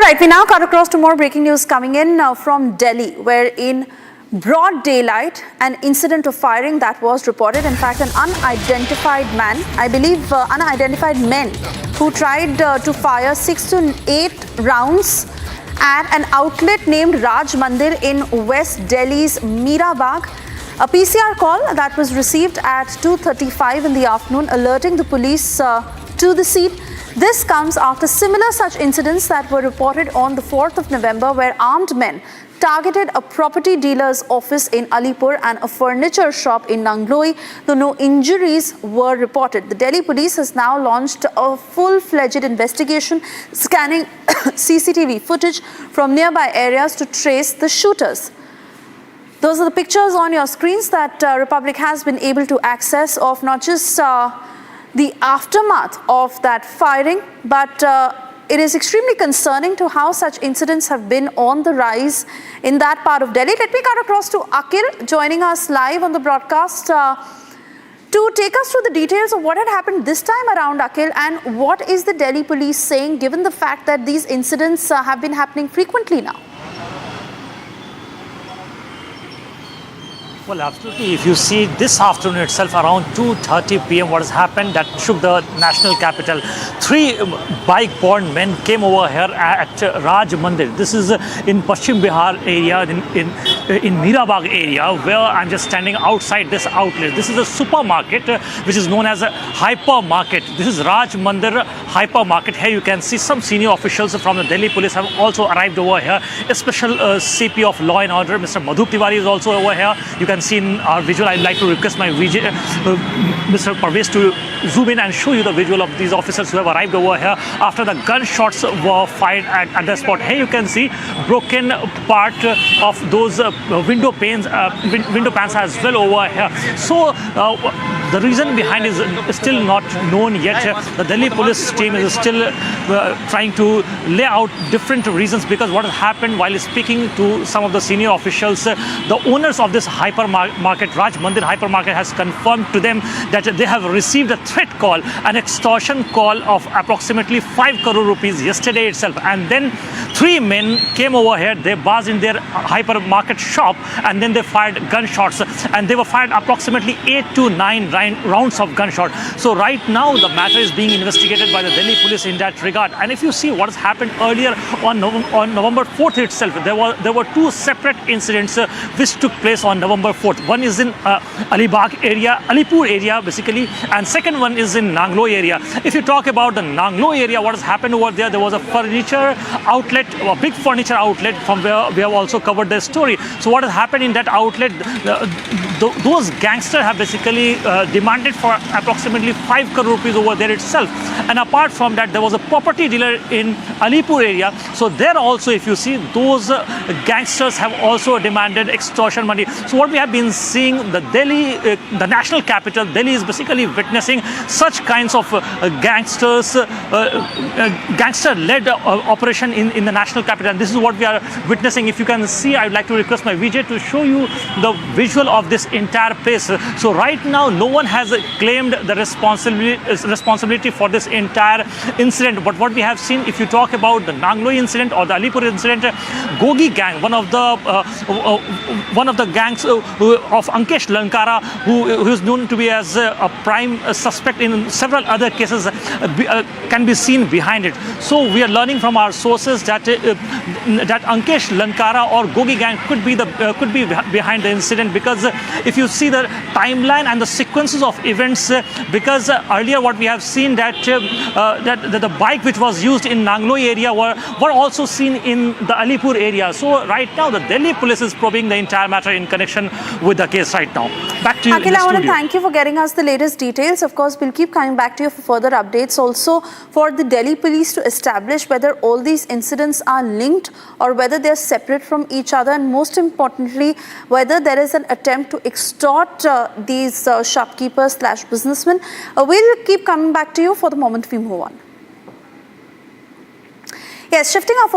Right, we now cut across to more breaking news coming in from Delhi, where in broad daylight, an incident of firing that was reported. In fact, an unidentified man, I believe unidentified men, who tried to fire 6 to 8 rounds at an outlet named Raj Mandir in West Delhi's Mira Bagh. A PCR call that was received at 2:35 in the afternoon, alerting the police to the scene. This comes after similar such incidents that were reported on the 4th of November, where armed men targeted a property dealer's office in Alipur and a furniture shop in Nangloi, though no injuries were reported. The Delhi police has now launched a full-fledged investigation, scanning CCTV footage from nearby areas to trace the shooters. Those are the pictures on your screens that Republic has been able to access of not just the aftermath of that firing, but it is extremely concerning to how such incidents have been on the rise in that part of Delhi. Let me cut across to Akhil, joining us live on the broadcast to take us through the details of what had happened this time around, Akhil, and what is the Delhi police saying, given the fact that these incidents have been happening frequently now? Well, absolutely. If you see this afternoon itself, around 2:30 p.m., what has happened that shook the national capital. 3 bike-borne men came over here at Raj Mandir. This is in Paschim Bihar area, in Mira Bagh area, where I'm just standing outside this outlet. This is a supermarket which is known as a hypermarket. This is Raj Mandir hypermarket. Here you can see some senior officials from the Delhi police have also arrived over here. A special CP of Law and Order, Mr. Madhu Tiwari, is also over here. You can see in our visual. I'd like to request my Mr. Parvez to zoom in and show you the visual of these officers who have arrived over here after the gunshots were fired at the spot. Here you can see broken part of those window panes as well over here. So the reason behind is still not known yet. The Delhi police team is still trying to lay out different reasons, because what has happened while speaking to some of the senior officials, the owners of this hypermarket, Raj Mandir hypermarket, has confirmed to them that they have received a threat call, an extortion call of approximately 5 crore rupees yesterday itself. And then 3 men came over here, they barged in their hypermarket shop, and then they fired gunshots, and they were fired approximately 8 to 9 rounds of gunshot. So right now the matter is being investigated by the Delhi police in that regard. And if you see what has happened earlier on November 4th itself, there were 2 separate incidents which took place on November 4th. One is in Alipur area basically, and second one is in Nangloi area. If you talk about the Nangloi area, what has happened over there, there was a furniture outlet, a big furniture outlet, from where we have also covered the story. So what has happened in that outlet, those gangsters have basically demanded for approximately 5 crore rupees over there itself. And apart from that, there was a property dealer in Alipur area. So there also, if you see, those gangsters have also demanded extortion money. So what we have been seeing, the national capital, Delhi, is basically witnessing such kinds of gangster-led operation in the national capital. And this is what we are witnessing. If you can see, I'd like to request my VJ to show you the visual of this entire place. So right now, no one has claimed the responsibility for this entire incident. But what we have seen, if you talk about the Nangloi incident or the Alipur incident, Gogi gang, one of the gangs of Ankesh Lankara, who is known to be as a prime suspect in several other cases, can be seen behind it. So we are learning from our sources that Ankesh Lankara or Gogi gang could be behind the incident, because if you see the timeline and the sequences of events, because earlier what we have seen that the bike which was used in Nangloi area were also seen in the Alipur area. So right now the Delhi police is probing the entire matter in connection with the case right now. Back to you. Akhil, I want to thank you for getting us the latest details. Of course, we'll keep coming back to you for further updates, also for the Delhi police to establish whether all these incidents are linked or whether they're separate from each other, and most importantly, whether there is an attempt to extort these shopkeepers/businessmen. We'll keep coming back to you. For the moment, we move on. Yes, shifting our